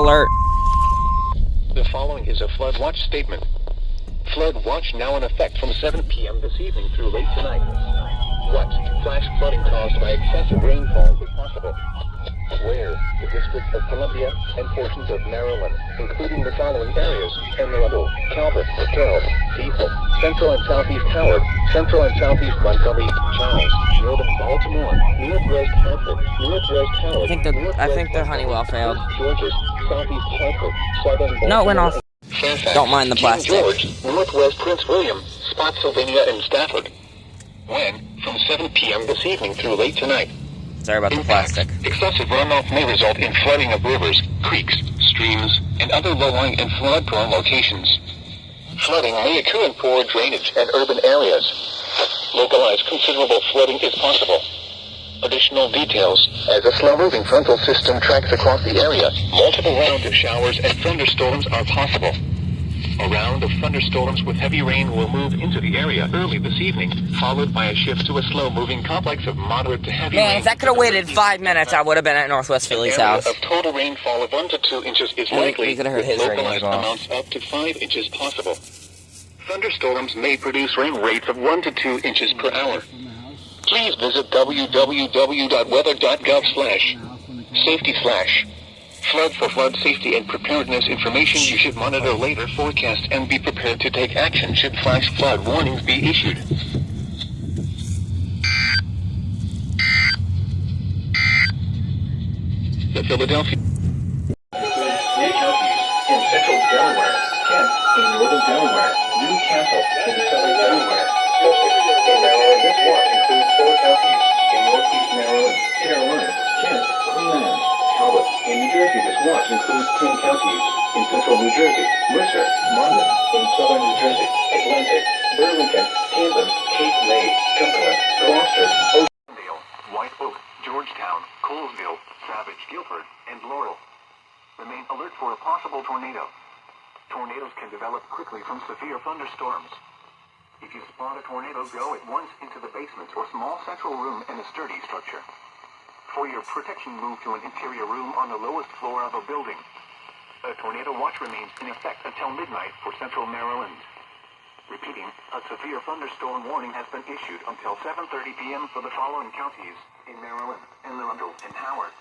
alert. The following is a flood watch statement. Flood watch now in effect from 7 p.m. this evening through late tonight. What flash flooding caused by excessive rainfall is possible? Where? The District of Columbia and portions of Maryland, including the following areas: Emerald, Calvert, Carroll, Cecil, Central and Southeast Howard, Central and Southeast Montgomery, Charles, Northern Baltimore, Northwest Hartford, Northwest Howard, I think the Honeywell failed. Georges, Southeast Hartford, Southern Baltimore. No, it went off. Fairfax, Don't mind the plastic. King George, Northwest Prince William, Spotsylvania, and Stafford. When? From 7 p.m. this evening through late tonight. Sorry about the plastic. Excessive runoff may result in flooding of rivers, creeks, streams, and other low-lying and flood-prone locations. Flooding may occur in poor drainage and urban areas. Localized considerable flooding is possible. Additional details: as a slow-moving frontal system tracks across the area, multiple rounds of showers and thunderstorms are possible. A round of thunderstorms with heavy rain will move into the area early this evening, followed by a shift to a slow-moving complex of moderate to heavy rain. Man, if that could have waited 5 minutes, I would have been at Northwest Philly's house. Of total rainfall of 1 to 2 inches is likely, we could have heard his with rating localized as well. amounts up to 5 inches possible. Thunderstorms may produce rain rates of 1 to 2 inches per hour. Please visit www.weather.gov/safety/ flood for flood safety and preparedness information. You should monitor later forecasts and be prepared to take action should flash flood warnings be issued. The Philadelphia includes 3 counties in central Delaware, Kent in northern Delaware, Newcastle in southern Delaware. In Maryland, this watch includes 4 counties in northeast Maryland, Carolina, Kent, Queen Anne, Talbot. In New Jersey, this watch includes 10 counties in central New Jersey, Mercer, Monmouth in southern New Jersey, Atlantic, Burlington, Camden, Cape May, Cumberland, Gloucester, Oakdale, White Oak, Georgetown, Colesville, Savage, Guilford, and Laurel. Remain alert for a possible tornado. Tornadoes can develop quickly from severe thunderstorms. If you spot a tornado, go at once into the basement or small central room in a sturdy structure. For your protection, move to an interior room on the lowest floor of a building. A tornado watch remains in effect until midnight for central Maryland. Repeating, a severe thunderstorm warning has been issued until 7:30 p.m. for the following counties in Maryland: Anne Arundel and Howard.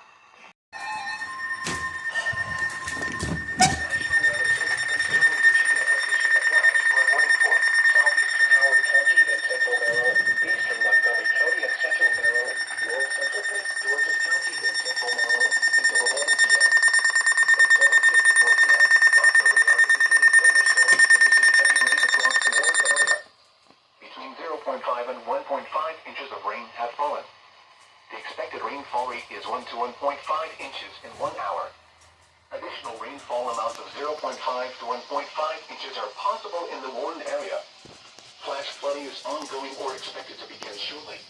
Rainfall rate is 1 to 1.5 inches in 1 hour. Additional rainfall amounts of 0.5 to 1.5 inches are possible in the warned area. Flash flooding is ongoing or expected to begin shortly.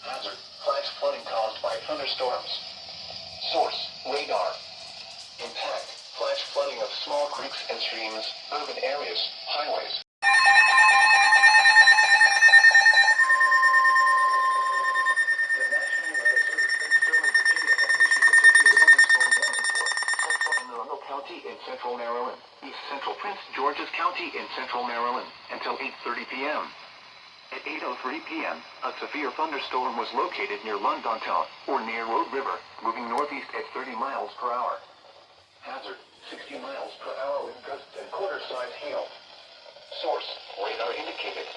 Hazard: flash flooding caused by thunderstorms. Source: radar. Impact: flash flooding of small creeks and streams, urban areas, highways. In central Maryland, East Central Prince George's County in central Maryland, until 8:30 p.m. At 8:03 p.m., a severe thunderstorm was located near Londontown, or near Road River, moving northeast at 30 miles per hour. Hazard: 60 miles per hour with gusts and quarter-size hail. Source: radar indicated.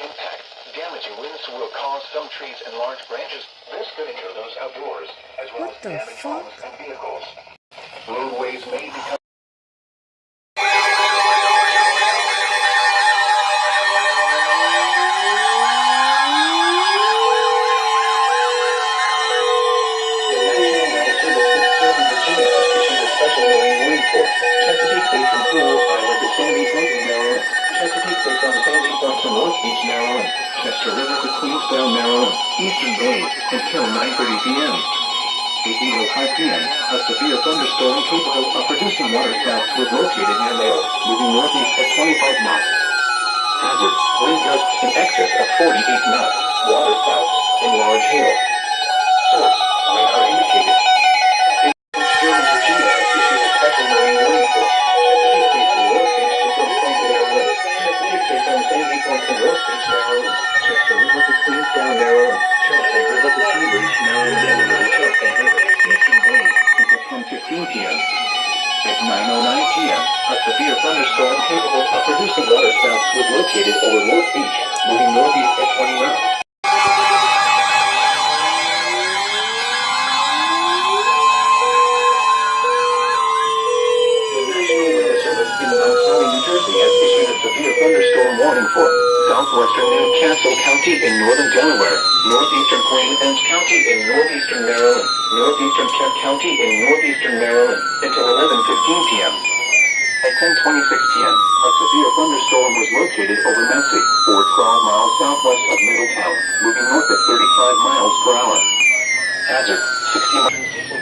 Impact: damaging winds will cause some trees and large branches. This could injure those outdoors, as well as damage homes and vehicles. Roadways may become Chesapeake Basin Pools Island to Sandy Point in Maryland. Chesapeake Basin on Sandy Point to North Beach, Maryland. Chester River to Queenstown, Maryland. Eastern Bay until 9:30 p.m. At 8:05 p.m., a severe thunderstorm capable of producing waterspouts was located near Laurel, moving northeast at 25 knots. Hazard: wind gusts in excess of 48 knots. Waterspouts and large hail. Source: radar indicated. Virginia has issued a thunderstorm Maryland. Chelsea River to Cambridge, Maryland Delaware, Chelsea River. Eastern wind until 10:15 p.m. At 9:09 p.m., a severe thunderstorm capable of producing waterspouts was located over North Beach, moving northeast at 20 miles. The National Weather Service in Mount Holly, New Jersey has issued a severe thunderstorm warning for southwestern Newcastle County in northern Delaware, northeastern Queen Anne's County in northeastern Maryland, northeastern Kent County in northeastern Maryland, until 11:15 p.m. At 10:26 p.m., a severe thunderstorm was located over Massey, or 12 miles southwest of Middletown, moving north at 35 miles per hour. Hazard, 60 miles.